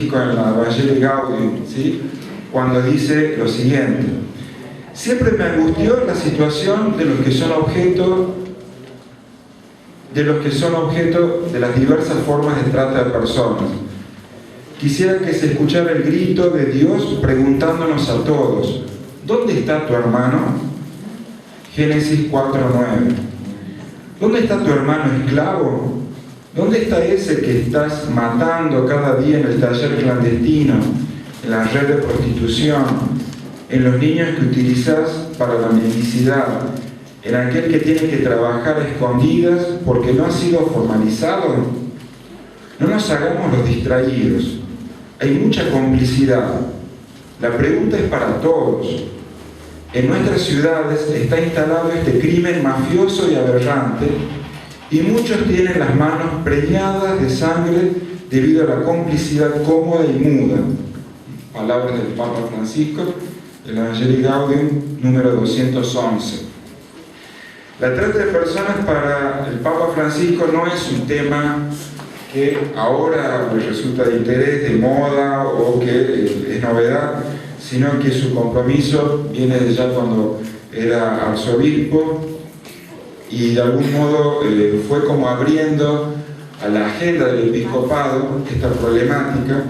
en la Evangelii Gaudium, ¿sí? Cuando dice lo siguiente: siempre me angustió la situación de los que son objeto de las diversas formas de trata de personas. Quisiera que se escuchara el grito de Dios preguntándonos a todos: ¿dónde está tu hermano? Génesis 4:9. ¿Dónde está tu hermano esclavo? ¿Dónde está ese que estás matando cada día en el taller clandestino, en la red de prostitución, en los niños que utilizas para la mendicidad, en aquel que tiene que trabajar a escondidas porque no ha sido formalizado? No nos hagamos los distraídos. Hay mucha complicidad. La pregunta es para todos. En nuestras ciudades está instalado este crimen mafioso y aberrante, y muchos tienen las manos preñadas de sangre debido a la complicidad cómoda y muda. Palabras del Papa Francisco, el Evangelii Gaudium número 211. La trata de personas para el Papa Francisco no es un tema que ahora le resulta de interés, de moda o que es novedad, sino que su compromiso viene de ya cuando era arzobispo, y de algún modo fue como abriendo a la agenda del episcopado esta problemática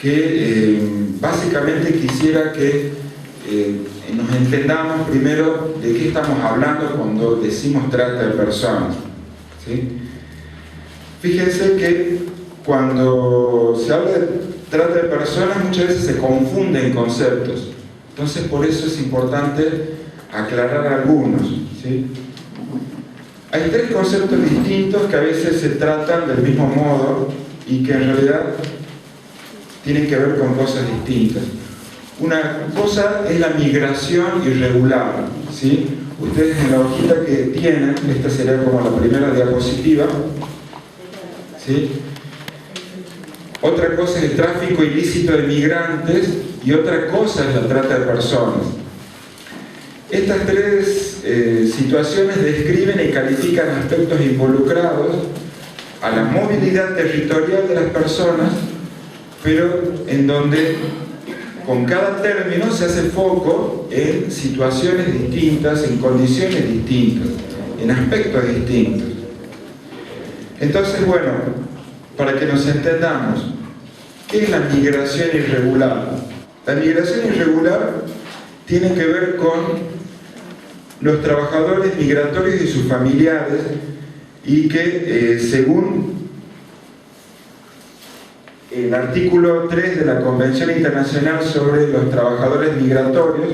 que básicamente quisiera que nos entendamos primero de qué estamos hablando cuando decimos trata de personas, ¿sí? Fíjense que cuando se habla de trata de personas muchas veces se confunden conceptos, entonces por eso es importante aclarar algunos, ¿sí? Hay tres conceptos distintos que a veces se tratan del mismo modo y que en realidad tienen que ver con cosas distintas. Una cosa es la migración irregular, ¿sí? Ustedes en la hojita que tienen, esta sería como la primera diapositiva, ¿sí? Otra cosa es el tráfico ilícito de migrantes y otra cosa es la trata de personas. Estas tres situaciones describen y califican aspectos involucrados a la movilidad territorial de las personas, pero en donde con cada término se hace foco en situaciones distintas, en condiciones distintas, en aspectos distintos. Entonces, bueno, para que nos entendamos, ¿qué es la migración irregular? La migración irregular tiene que ver con los trabajadores migratorios y sus familiares, y que según el artículo 3 de la Convención Internacional sobre los Trabajadores Migratorios,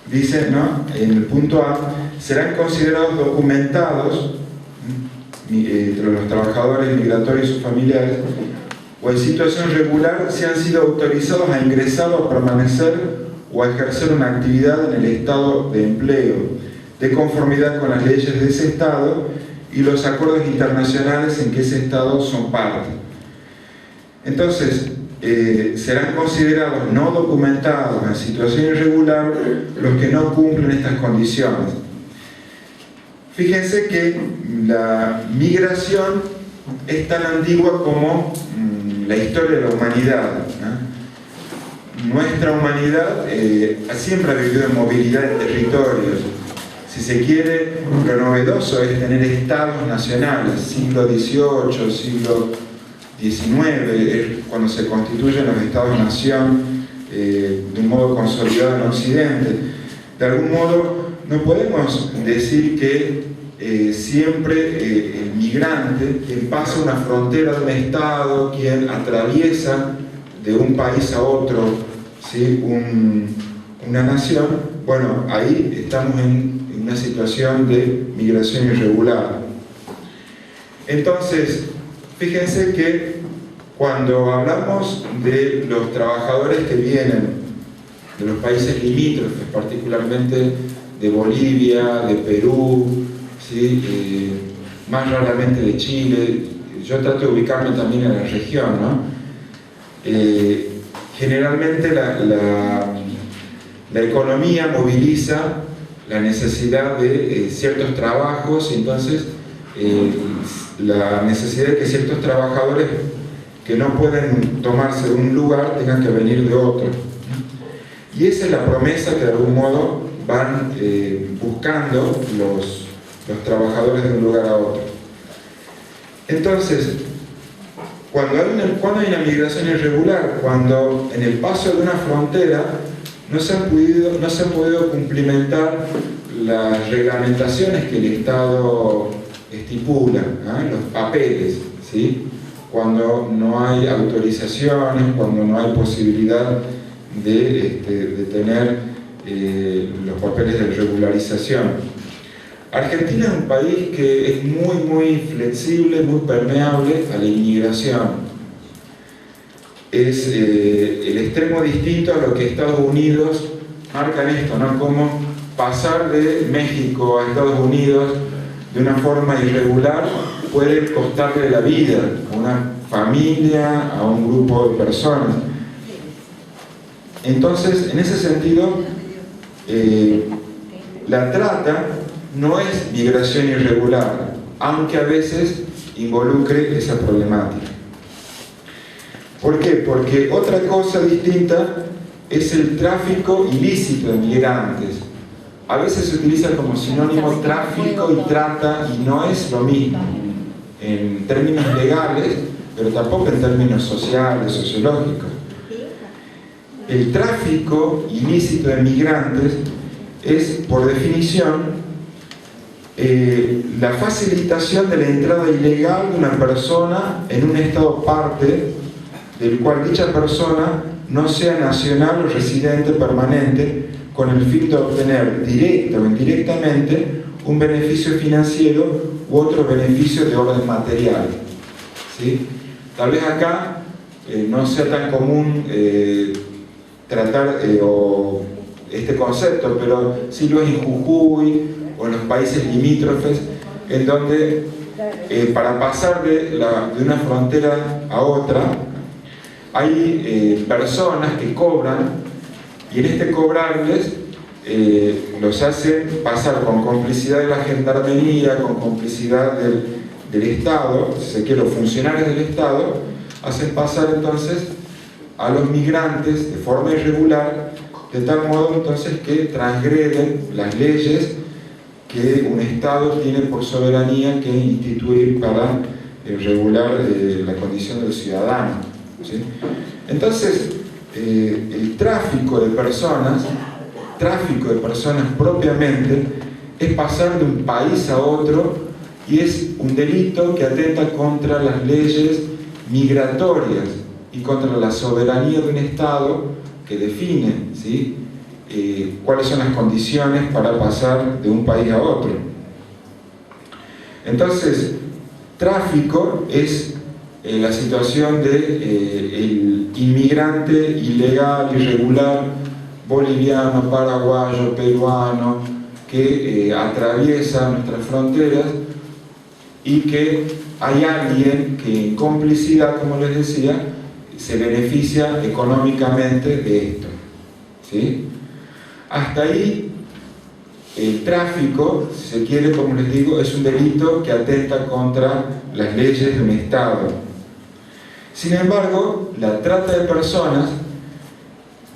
dice, ¿no?, en el punto A, serán considerados documentados entre los trabajadores migratorios y sus familiares, o en situación regular, si han sido autorizados a ingresar o a permanecer o a ejercer una actividad en el estado de empleo, de conformidad con las leyes de ese estado y los acuerdos internacionales en que ese estado son parte. Entonces, serán considerados no documentados en situación irregular los que no cumplen estas condiciones. Fíjense que la migración es tan antigua como la historia de la humanidad, ¿no? Nuestra humanidad siempre ha vivido en movilidad de territorios. Si se quiere, lo novedoso es tener estados nacionales, siglo XVIII, siglo XIX, cuando se constituyen los estados-nación de un modo consolidado en Occidente. De algún modo, no podemos decir que siempre el migrante, quien pasa una frontera de un estado, quien atraviesa de un país a otro, ¿sí?, una nación, bueno, ahí estamos en una situación de migración irregular. Entonces, fíjense que cuando hablamos de los trabajadores que vienen de los países limítrofes, particularmente de Bolivia, de Perú, ¿sí?, más raramente de Chile, yo trato de ubicarme también en la región, ¿no? Generalmente la economía moviliza la necesidad de ciertos trabajos, y entonces la necesidad de que ciertos trabajadores que no pueden tomarse de un lugar tengan que venir de otro. Y esa es la promesa que de algún modo van buscando los trabajadores de un lugar a otro. Entonces, cuando hay una migración irregular, cuando en el paso de una frontera no se han podido cumplimentar las reglamentaciones que el Estado estipula, los papeles, ¿sí? Cuando no hay autorizaciones, cuando no hay posibilidad de tener los papeles de regularización. Argentina es un país que es muy flexible, muy permeable a la inmigración. Es el extremo distinto a lo que Estados Unidos marca en esto, ¿no? Cómo pasar de México a Estados Unidos de una forma irregular puede costarle la vida a una familia, a un grupo de personas. Entonces, en ese sentido, la trata no es migración irregular, aunque a veces involucre esa problemática. ¿Por qué? Porque otra cosa distinta es el tráfico ilícito de migrantes. A veces se utiliza como sinónimo tráfico y trata, y no es lo mismo en términos legales, pero tampoco en términos sociales, sociológicos. El tráfico ilícito de migrantes es, por definición, la facilitación de la entrada ilegal de una persona en un estado parte del cual dicha persona no sea nacional o residente permanente, con el fin de obtener directa o indirectamente un beneficio financiero u otro beneficio de orden material, ¿sí? Tal vez acá no sea tan común tratar este concepto, pero sí lo es en Jujuy o en los países limítrofes, en donde para pasar de una frontera a otra hay personas que cobran, y en este cobrarles los hacen pasar con complicidad de la gendarmería, con complicidad del Estado, si se quiere, los funcionarios del Estado, hacen pasar entonces a los migrantes de forma irregular, de tal modo entonces que transgreden las leyes que un Estado tiene por soberanía que instituir para regular la condición del ciudadano, ¿sí? Entonces, el tráfico de personas propiamente, es pasar de un país a otro, y es un delito que atenta contra las leyes migratorias y contra la soberanía de un Estado que define, ¿sí?, cuáles son las condiciones para pasar de un país a otro. Entonces, tráfico es la situación el inmigrante ilegal, irregular, boliviano, paraguayo, peruano, que atraviesa nuestras fronteras y que hay alguien que en complicidad, como les decía, se beneficia económicamente de esto, ¿sí? Hasta ahí el tráfico, si se quiere, como les digo, es un delito que atenta contra las leyes de un Estado. Sin embargo, la trata de personas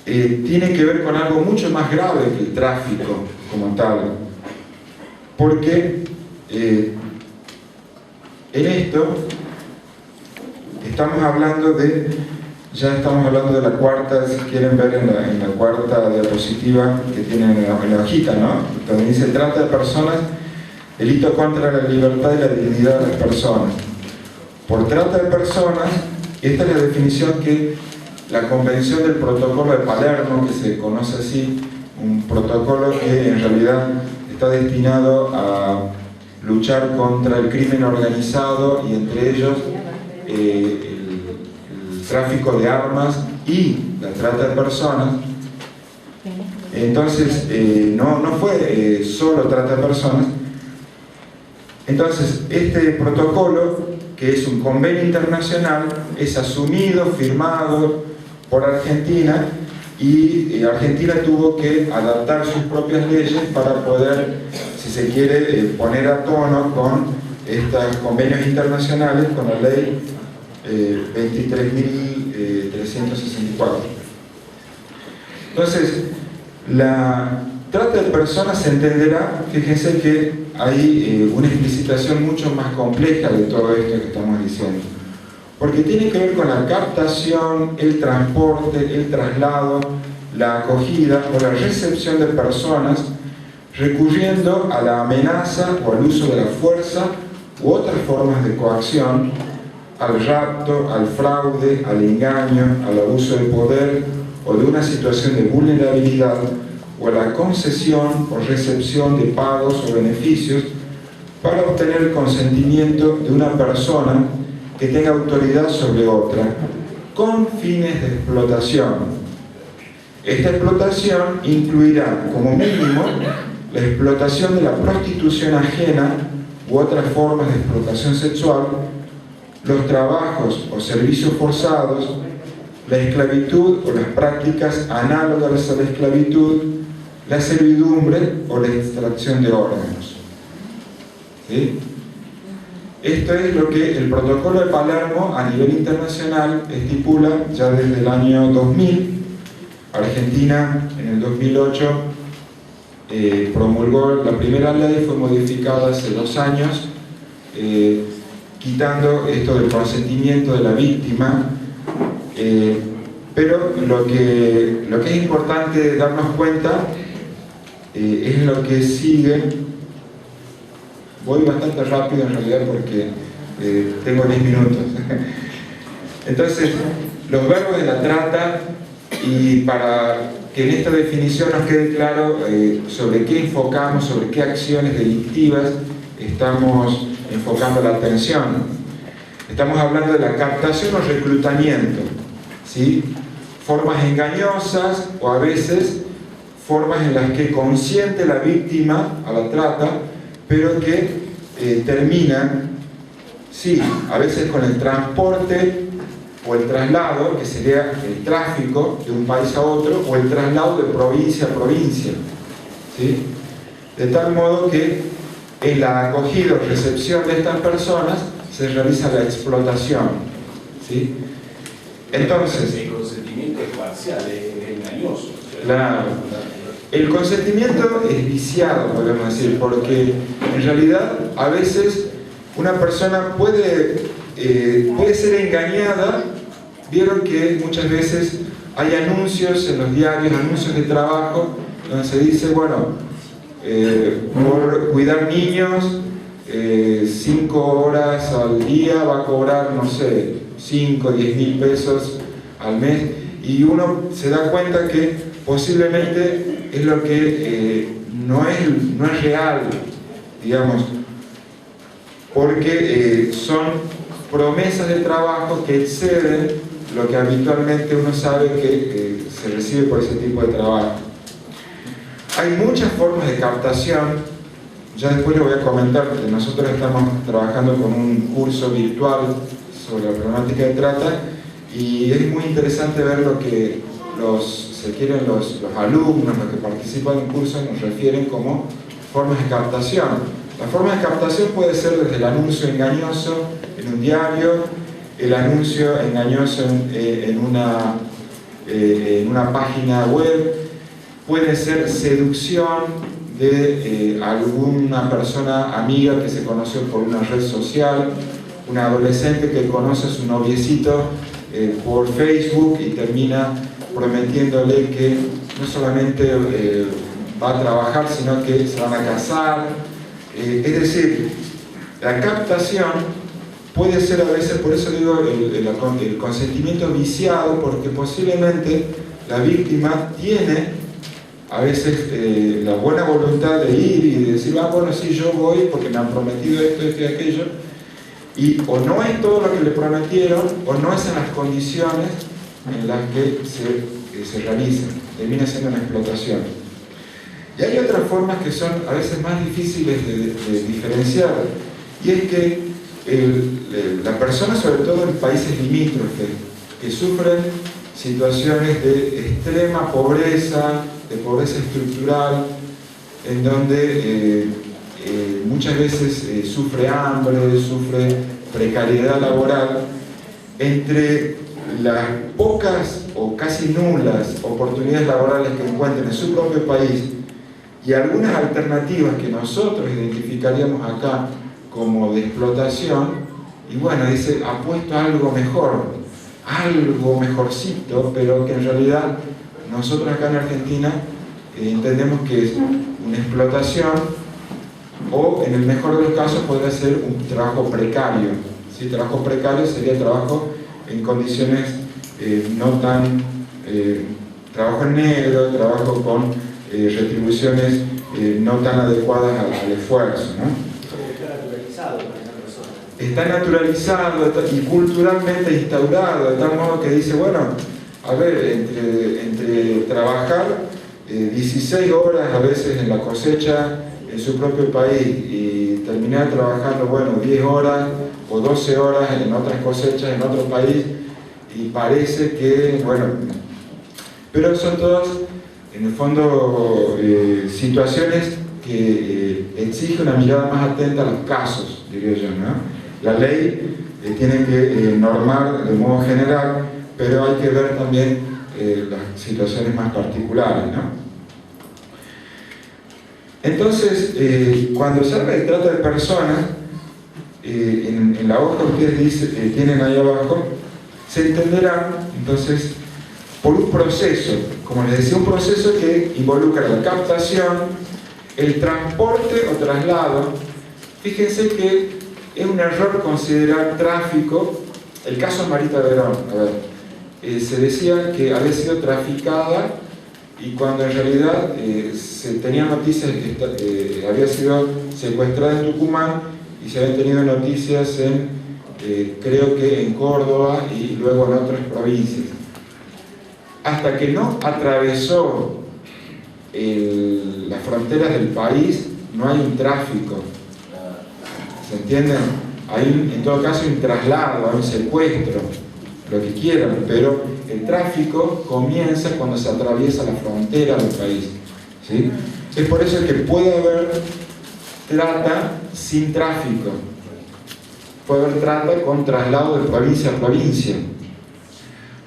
tiene que ver con algo mucho más grave que el tráfico como tal, porque en esto estamos hablando ya estamos hablando de la cuarta, si quieren ver en la cuarta diapositiva que tienen en la hojita, ¿no? Donde dice trata de personas, delito contra la libertad y la dignidad de las personas. Por trata de personas, esta es la definición que la Convención del Protocolo de Palermo, que se conoce así, un protocolo que en realidad está destinado a luchar contra el crimen organizado y entre ellos el tráfico de armas y la trata de personas. Entonces, no fue solo trata de personas. Entonces, este protocolo, que es un convenio internacional, es asumido, firmado por Argentina, y Argentina tuvo que adaptar sus propias leyes para poder, si se quiere, poner a tono con estos convenios internacionales, con la ley 23.364. Entonces, la trata de personas se entenderá, fíjense que hay una explicitación mucho más compleja de todo esto que estamos diciendo, porque tiene que ver con la captación, el transporte, el traslado, la acogida o la recepción de personas recurriendo a la amenaza o al uso de la fuerza u otras formas de coacción, al rapto, al fraude, al engaño, al abuso de poder o de una situación de vulnerabilidad, o a la concesión o recepción de pagos o beneficios para obtener el consentimiento de una persona que tenga autoridad sobre otra, con fines de explotación. Esta explotación incluirá, como mínimo, la explotación de la prostitución ajena u otras formas de explotación sexual, los trabajos o servicios forzados, la esclavitud o las prácticas análogas a la esclavitud, la servidumbre o la extracción de órganos. ¿Sí? Esto es lo que el Protocolo de Palermo a nivel internacional estipula ya desde el año 2000. Argentina en el 2008 promulgó la primera ley, fue modificada hace 2 años, quitando esto del consentimiento de la víctima, pero lo que es importante darnos cuenta es lo que sigue. Voy bastante rápido en realidad porque tengo 10 minutos. Entonces, los verbos de la trata, y para que en esta definición nos quede claro sobre qué enfocamos, sobre qué acciones delictivas estamos enfocando la atención. Estamos hablando de la captación o reclutamiento, ¿sí? Formas engañosas o a veces formas en las que consiente la víctima a la trata, pero que terminan, sí, a veces con el transporte o el traslado, que sería el tráfico de un país a otro, o el traslado de provincia a provincia, ¿sí? De tal modo que en la acogida o recepción de estas personas se realiza la explotación, ¿sí? Entonces, el consentimiento es parcial, es engañoso. Claro. El consentimiento es viciado, podemos decir, porque en realidad a veces una persona puede ser engañada. Vieron que muchas veces hay anuncios en los diarios, anuncios de trabajo, donde se dice, bueno, por cuidar niños, 5 horas al día va a cobrar, no sé, 5 o 10 mil pesos al mes, y uno se da cuenta que posiblemente es lo que no es real, digamos, porque son promesas de trabajo que exceden lo que habitualmente uno sabe que se recibe por ese tipo de trabajo. Hay muchas formas de captación, ya después lo voy a comentar, porque nosotros estamos trabajando con un curso virtual sobre la problemática de trata, y es muy interesante ver lo que los alumnos, los que participan en el curso, nos refieren como formas de captación. La forma de captación puede ser desde el anuncio engañoso en un diario, el anuncio engañoso en una página web, puede ser seducción de alguna persona amiga que se conoció por una red social, una adolescente que conoce a su noviecito por Facebook y termina prometiéndole que no solamente va a trabajar, sino que se van a casar. Es decir, la captación puede ser a veces, por eso digo el consentimiento viciado, porque posiblemente la víctima tiene a veces la buena voluntad de ir y de decir, bueno, sí, yo voy porque me han prometido esto, esto y aquello, y o no es todo lo que le prometieron, o no es en las condiciones en las que se realiza, termina siendo una explotación. Y hay otras formas que son a veces más difíciles de diferenciar, y es que la persona, sobre todo en países limítrofes, que sufren situaciones de extrema pobreza, de pobreza estructural, en donde muchas veces sufre hambre, sufre precariedad laboral, entre las pocas o casi nulas oportunidades laborales que encuentren en su propio país y algunas alternativas que nosotros identificaríamos acá como de explotación, y bueno, dice, apuesto a algo mejor, algo mejorcito, pero que en realidad nosotros acá en Argentina entendemos que es una explotación, o en el mejor de los casos podría ser un trabajo precario. ¿Sí? Trabajo precario sería trabajo en condiciones no tan... trabajo en negro, trabajo con retribuciones no tan adecuadas al esfuerzo, ¿no? Está naturalizado para esa persona. Está naturalizado y culturalmente instaurado, de tal modo que dice, bueno, a ver, entre trabajar 16 horas a veces en la cosecha en su propio país y terminar trabajando, bueno, 10 horas o 12 horas en otras cosechas en otro país, y parece que, bueno, pero son todas, en el fondo, situaciones que exigen una mirada más atenta a los casos, diría yo, ¿no? La ley tiene que normar de modo general, pero hay que ver también las situaciones más particulares, ¿no? Entonces, cuando se habla de trata de personas, en la hoja que ustedes tienen ahí abajo, se entenderá, entonces, por un proceso, como les decía, un proceso que involucra la captación, el transporte o traslado. Fíjense que es un error considerar tráfico, el caso de Marita Verón, a ver, se decía que había sido traficada, y cuando en realidad se tenía noticias de que había sido secuestrada en Tucumán, y se habían tenido noticias en, creo que en Córdoba y luego en otras provincias. Hasta que no atravesó las fronteras del país, no hay un tráfico. ¿Se entienden? Hay en todo caso un traslado, hay un secuestro, lo que quieran, pero el tráfico comienza cuando se atraviesa la frontera del país, ¿sí? Es por eso que puede haber trata sin tráfico, puede haber trata con traslado de provincia a provincia.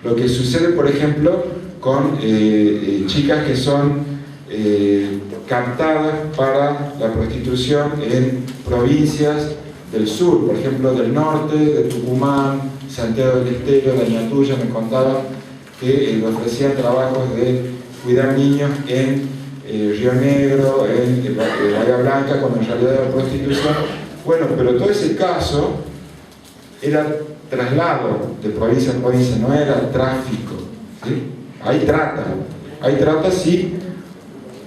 Lo que sucede, por ejemplo, con chicas que son captadas para la prostitución en provincias del sur, por ejemplo del norte, de Tucumán, Santiago del Estero, de Añatuya, me contaban que le ofrecían trabajos de cuidar niños en Río Negro, en Bahía Blanca, cuando en realidad era prostitución. Bueno, pero todo ese caso era traslado de provincia a provincia, no era tráfico, ¿sí? Hay trata sí,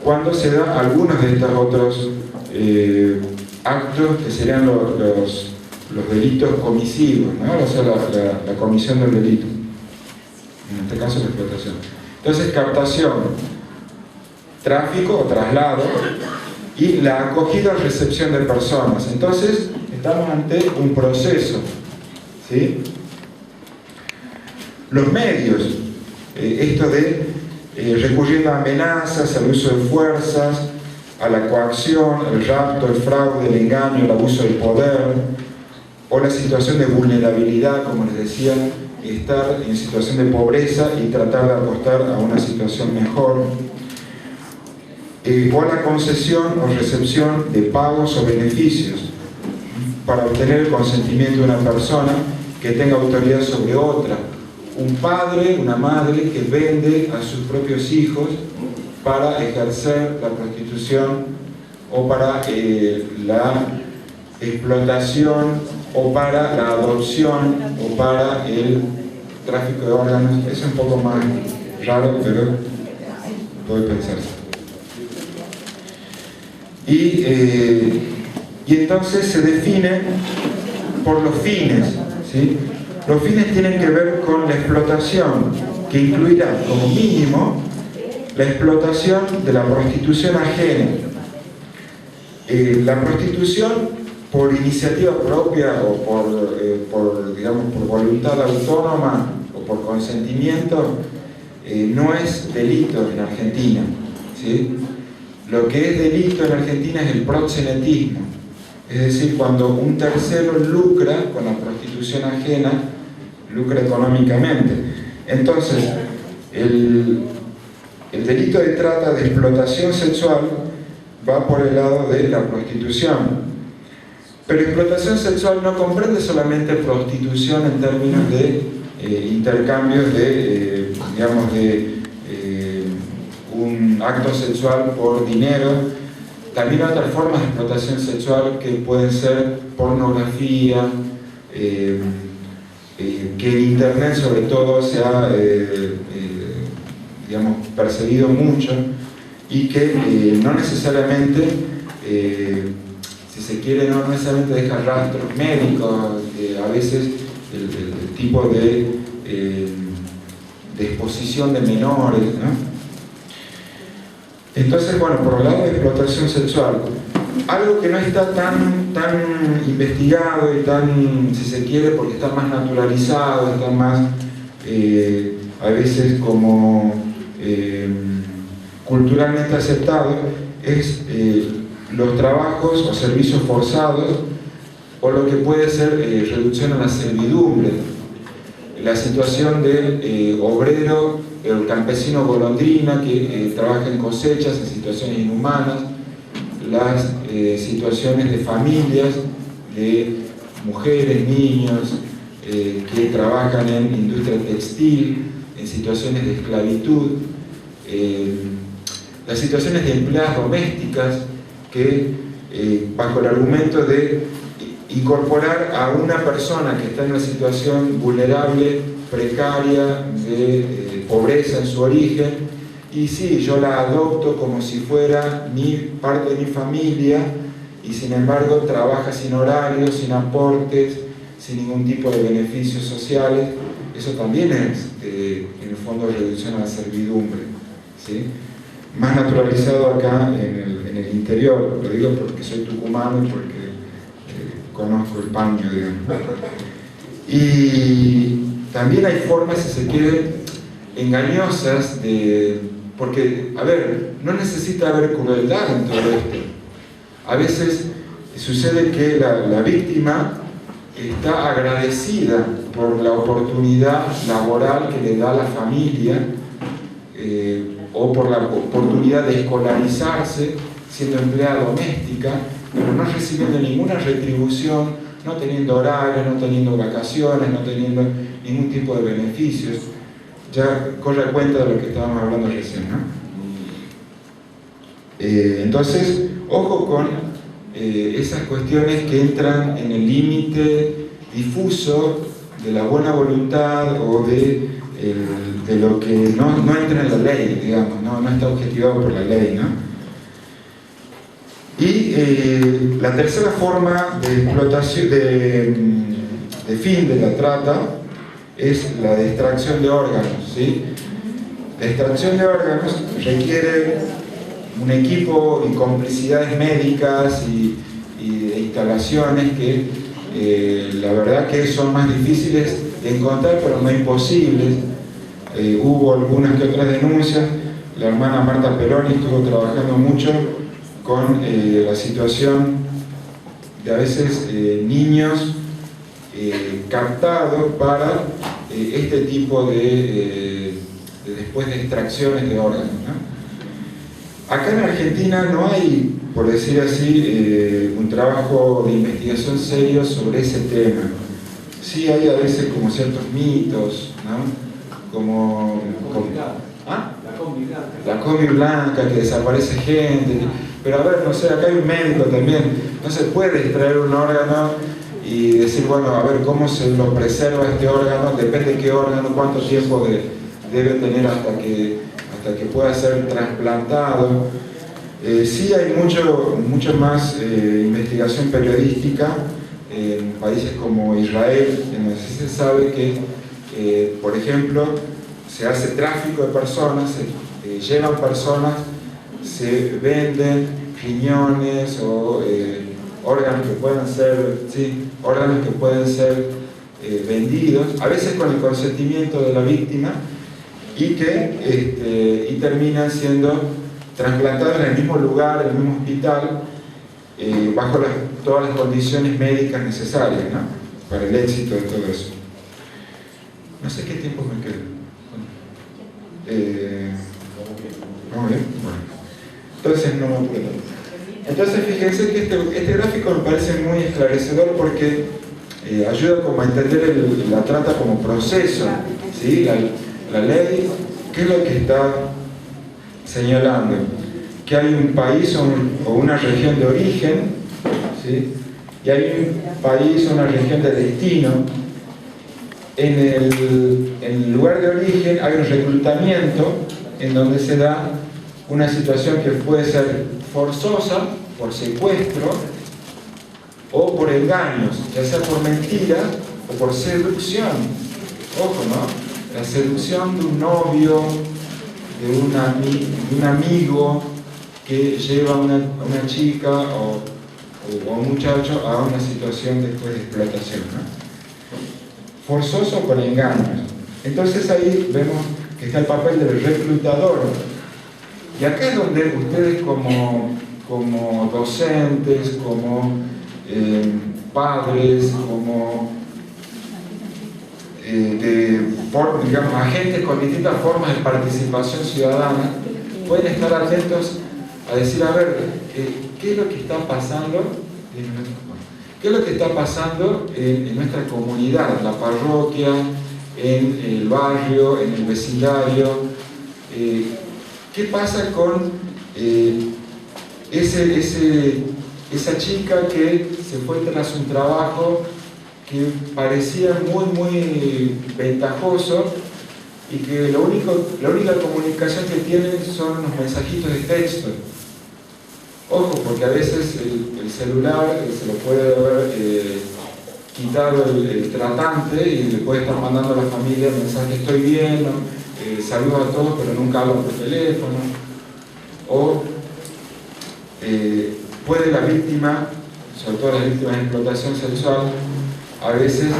cuando se dan algunos de estos otros actos que serían los delitos comisivos, ¿no? O sea, la comisión del delito, en este caso la explotación. Entonces, captación, tráfico o traslado, y la acogida o recepción de personas. Entonces, estamos ante un proceso, ¿sí? Los medios, esto de recurriendo a amenazas, al uso de fuerzas, a la coacción, el rapto, el fraude, el engaño, el abuso del poder, o la situación de vulnerabilidad, como les decía, estar en situación de pobreza y tratar de apostar a una situación mejor, o la concesión o recepción de pagos o beneficios para obtener el consentimiento de una persona que tenga autoridad sobre otra. Un padre, una madre que vende a sus propios hijos para ejercer la prostitución o para la explotación o para la adopción o para el tráfico de órganos. Es un poco más raro, pero puede pensarse. Y entonces se define por los fines, ¿sí? Los fines tienen que ver con la explotación, que incluirá como mínimo la explotación de la prostitución ajena. La prostitución por iniciativa propia o por voluntad autónoma o por consentimiento no es delito en Argentina, ¿sí? Lo que es delito en Argentina es el proxenetismo, es decir, cuando un tercero lucra con la prostitución ajena lucra económicamente. Entonces, el delito de trata de explotación sexual va por el lado de la prostitución. Pero explotación sexual no comprende solamente prostitución en términos de intercambios de, digamos, de un acto sexual por dinero. También hay otras formas de explotación sexual que pueden ser pornografía, que en internet sobre todo se ha digamos, perseguido mucho, y que no necesariamente, si se quiere, no necesariamente deja rastros médicos, a veces el tipo de exposición de menores, ¿no? Entonces, bueno, por el lado de explotación sexual, algo que no está tan investigado y tan, si se quiere, porque está más naturalizado, está más, a veces como culturalmente aceptado, es los trabajos o servicios forzados, o lo que puede ser reducción a la servidumbre. La situación del obrero, el campesino golondrina que trabaja en cosechas, en situaciones inhumanas, las situaciones de familias, de mujeres, niños que trabajan en industria textil, en situaciones de esclavitud, las situaciones de empleadas domésticas que, bajo el argumento de incorporar a una persona que está en una situación vulnerable, precaria, de pobreza en su origen, y sí, yo la adopto como si fuera parte de mi familia, y sin embargo trabaja sin horarios, sin aportes, sin ningún tipo de beneficios sociales. Eso también es, en el fondo, reducción a la servidumbre, ¿sí? Más naturalizado acá en el interior, lo digo porque soy tucumano y porque conozco el paño, digamos. Y también hay formas, si se quiere, engañosas porque, a ver, no necesita haber crueldad en todo esto. A veces sucede que la víctima está agradecida por la oportunidad laboral que le da la familia, o por la oportunidad de escolarizarse siendo empleada doméstica, pero no recibiendo ninguna retribución, no teniendo horarios, no teniendo vacaciones, no teniendo ningún tipo de beneficios. Ya corre cuenta de lo que estábamos hablando recién, ¿no? Entonces, ojo con esas cuestiones que entran en el límite difuso de la buena voluntad o de lo que no entra en la ley, digamos, no está objetivado por la ley, ¿no? Y la tercera forma de explotación, de fin de la trata, es la de extracción de órganos, ¿sí? La extracción de órganos requiere un equipo y complicidades médicas y de instalaciones que la verdad que son más difíciles de encontrar, pero no imposibles. Hubo algunas que otras denuncias. La hermana Marta Peroni estuvo trabajando mucho con la situación de a veces niños captados para este tipo de después de extracciones de órganos, ¿no? Acá en Argentina no hay, por decir así, un trabajo de investigación serio sobre ese tema. Sí hay a veces como ciertos mitos, ¿no? Como ¿ah? La combi blanca, que desaparece gente, pero a ver, no sé, acá hay un médico también, no se puede extraer un órgano y decir, bueno, a ver cómo se lo preserva este órgano, depende de qué órgano, cuánto tiempo debe tener hasta que pueda ser trasplantado. Sí hay mucho más investigación periodística en países como Israel, en donde sí se sabe que, por ejemplo, se hace tráfico de personas, se llevan personas, se venden riñones o órganos que pueden ser vendidos, a veces con el consentimiento de la víctima, y que terminan siendo trasplantados en el mismo lugar, en el mismo hospital, bajo todas las condiciones médicas necesarias, ¿no? Para el éxito de todo eso. No sé qué tiempo me queda. Muy bien, bueno. Entonces no me apuro tanto. Entonces fíjense que este gráfico me parece muy esclarecedor porque ayuda como a entender la trata como proceso, ¿sí? La ley, ¿qué es lo que está señalando? Que hay un país o una región de origen, ¿sí? Y hay un país o una región de destino. En el lugar de origen hay un reclutamiento en donde se da una situación que puede ser forzosa, por secuestro, o por engaños, ya sea por mentira o por seducción. Ojo, ¿no? La seducción de un novio, de un amigo que lleva a una chica o a un muchacho a una situación después de explotación, ¿no? Forzoso con engaños. Entonces ahí vemos que está el papel del reclutador. Y acá es donde ustedes como docentes, como padres, como digamos, agentes con distintas formas de participación ciudadana, pueden estar atentos a decir, a ver, ¿qué es lo que está pasando? ¿Qué es lo que está pasando en nuestra comunidad, en la parroquia, en el barrio, en el vecindario? ¿Qué pasa con esa chica que se fue tras un trabajo que parecía muy ventajoso y que la única comunicación que tienen son unos mensajitos de texto? Ojo, porque a veces el celular se lo puede haber quitado el tratante y le puede estar mandando a la familia mensajes: estoy bien, saludo a todos, pero nunca hablo por teléfono. O puede la víctima, sobre todo las víctimas de explotación sexual, a veces,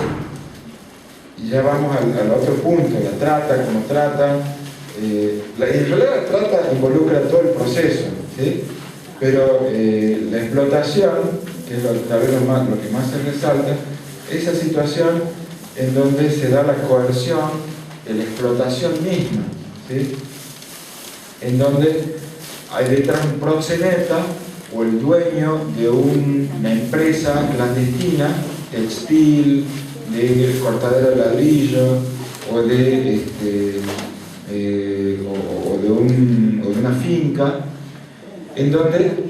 y ya vamos al otro punto, la trata, cómo trata. En realidad la trata involucra todo el proceso, ¿sí? Pero la explotación, que es lo que más se resalta, esa situación en donde se da la coerción de la explotación misma, ¿sí? En donde hay detrás un proxeneta o el dueño de una empresa clandestina, textil, de cortadera de ladrillo o de una finca, en donde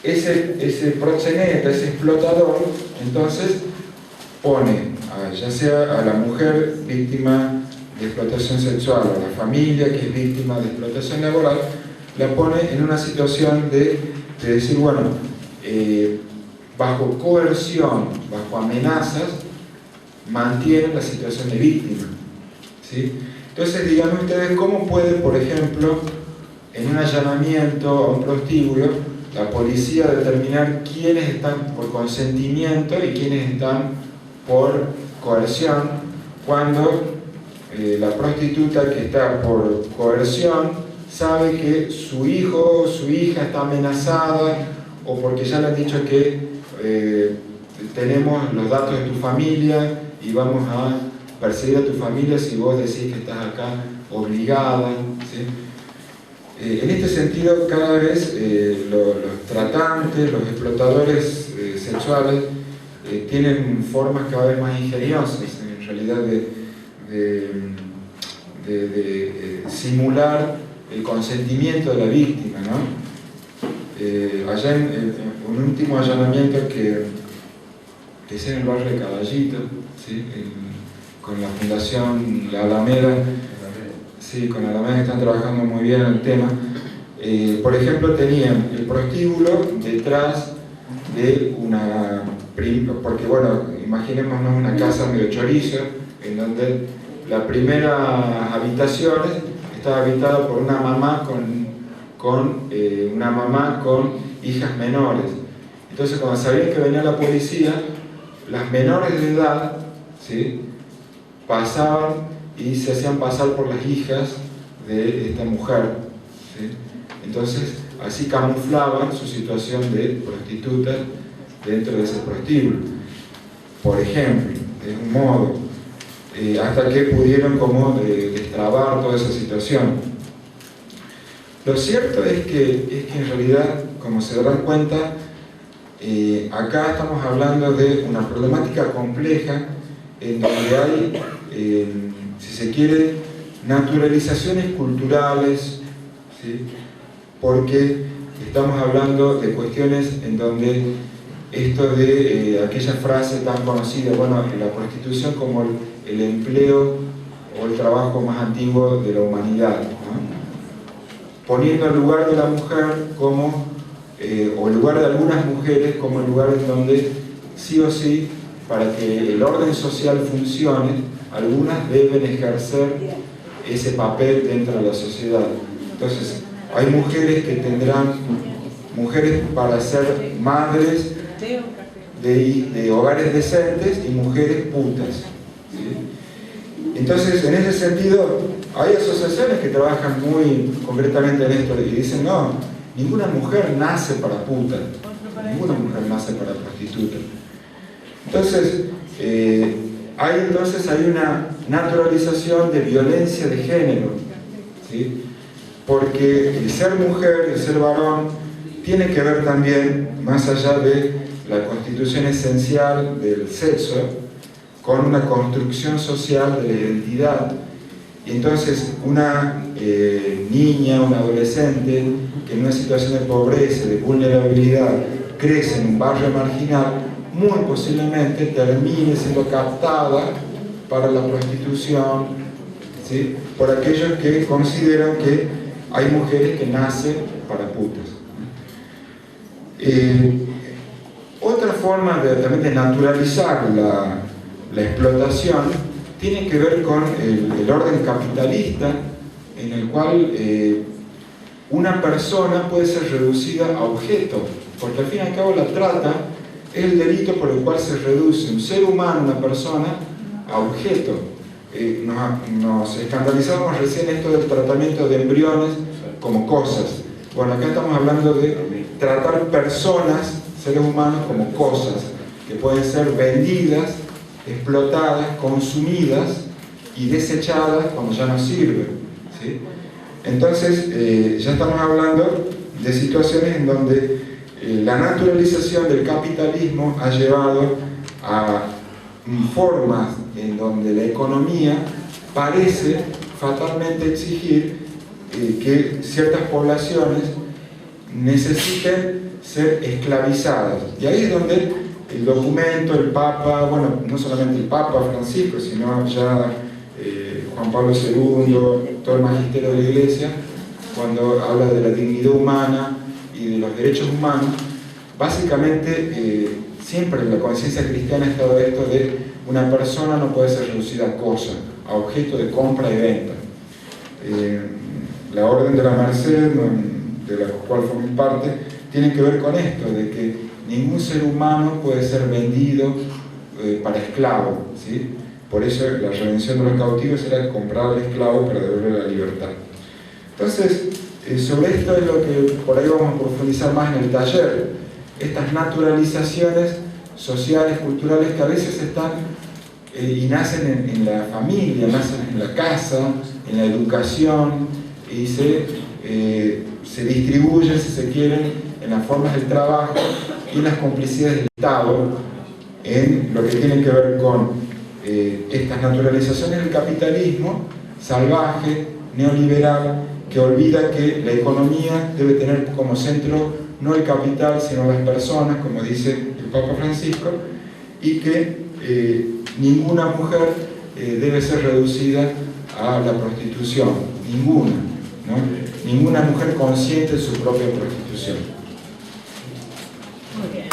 ese proxeneta, ese explotador, entonces pone ya sea a la mujer víctima de explotación sexual o a la familia que es víctima de explotación laboral, la pone en una situación de decir, bueno, bajo coerción, bajo amenazas, mantiene la situación de víctima, ¿sí? Entonces, díganme ustedes cómo puede, por ejemplo, en un allanamiento a un prostíbulo, la policía determinar quiénes están por consentimiento y quiénes están por coerción, cuando la prostituta que está por coerción sabe que su hijo o su hija está amenazada, o porque ya le han dicho que tenemos los datos de tu familia y vamos a perseguir a tu familia si vos decís que estás acá obligada, ¿sí? En este sentido, cada vez los tratantes, los explotadores sexuales tienen formas cada vez más ingeniosas, en realidad, de simular el consentimiento de la víctima, ¿no? Allá en un último allanamiento que es en el barrio de Caballito, ¿sí? Con la Fundación La Alameda, sí, con la Alameda están trabajando muy bien el tema. Por ejemplo, tenían el prostíbulo detrás de porque bueno, imaginémonos una casa medio chorizo, en donde la primera habitación estaba habitada por una mamá con hijas menores. Entonces, cuando sabían que venía la policía, las menores de edad, ¿sí?, pasaban y se hacían pasar por las hijas de esta mujer, ¿sí? Entonces, así camuflaban su situación de prostituta dentro de ese prostíbulo. Por ejemplo, de un modo. hasta que pudieron como destrabar toda esa situación. Lo cierto es que en realidad, como se darán cuenta, acá estamos hablando de una problemática compleja en donde hay, si se quiere, naturalizaciones culturales, ¿sí? Porque estamos hablando de cuestiones en donde esto de aquella frase tan conocida, bueno, la prostitución como el empleo o el trabajo más antiguo de la humanidad, ¿no? Poniendo el lugar de la mujer como, o el lugar de algunas mujeres como el lugar en donde sí o sí, para que el orden social funcione, algunas deben ejercer ese papel dentro de la sociedad. Entonces, hay mujeres que tendrán, mujeres para ser madres de hogares decentes y mujeres putas, ¿sí? Entonces, en ese sentido, hay asociaciones que trabajan muy concretamente en esto y dicen, no, ninguna mujer nace para puta, ninguna mujer nace para prostituta. Entonces, hay una naturalización de violencia de género, ¿sí? Porque el ser mujer y el ser varón tiene que ver también, más allá de la constitución esencial del sexo, con una construcción social de la identidad. Y entonces una niña, una adolescente que en una situación de pobreza, de vulnerabilidad, crece en un barrio marginal, muy posiblemente termine siendo captada para la prostitución, ¿sí? Por aquellos que consideran que hay mujeres que nacen para putas. Otra forma también de naturalizar la explotación tiene que ver con el orden capitalista, en el cual una persona puede ser reducida a objeto, porque al fin y al cabo la trata es el delito por el cual se reduce un ser humano, una persona, a objeto. Nos escandalizamos recién esto del tratamiento de embriones como cosas. Bueno, acá estamos hablando de tratar personas, seres humanos, como cosas, que pueden ser vendidas, explotadas, consumidas y desechadas cuando ya no sirven, ¿sí? Entonces, ya estamos hablando de situaciones en donde la naturalización del capitalismo ha llevado a formas en donde la economía parece fatalmente exigir que ciertas poblaciones necesiten ser esclavizadas. Y ahí es donde el documento, el Papa, bueno, no solamente el Papa Francisco, sino ya Juan Pablo II, todo el magisterio de la Iglesia, cuando habla de la dignidad humana y de los derechos humanos, básicamente siempre en la conciencia cristiana ha estado esto de una persona no puede ser reducida a cosa, a objeto de compra y venta. La Orden de la Merced, de la cual formé parte, tiene que ver con esto, de que ningún ser humano puede ser vendido para esclavo, ¿sí? Por eso la redención de los cautivos era comprar al esclavo para devolverle la libertad. Entonces, sobre esto es lo que por ahí vamos a profundizar más en el taller. Estas naturalizaciones sociales, culturales, que a veces están y nacen en la familia, nacen en la casa, en la educación, y se distribuyen, si se quieren, en las formas del trabajo y en las complicidades del Estado, en lo que tiene que ver con estas naturalizaciones del capitalismo salvaje, neoliberal, que olvida que la economía debe tener como centro no el capital, sino las personas, como dice el Papa Francisco, y que ninguna mujer debe ser reducida a la prostitución, ninguna, ¿no? Ninguna mujer consciente de su propia prostitución. Muy bien.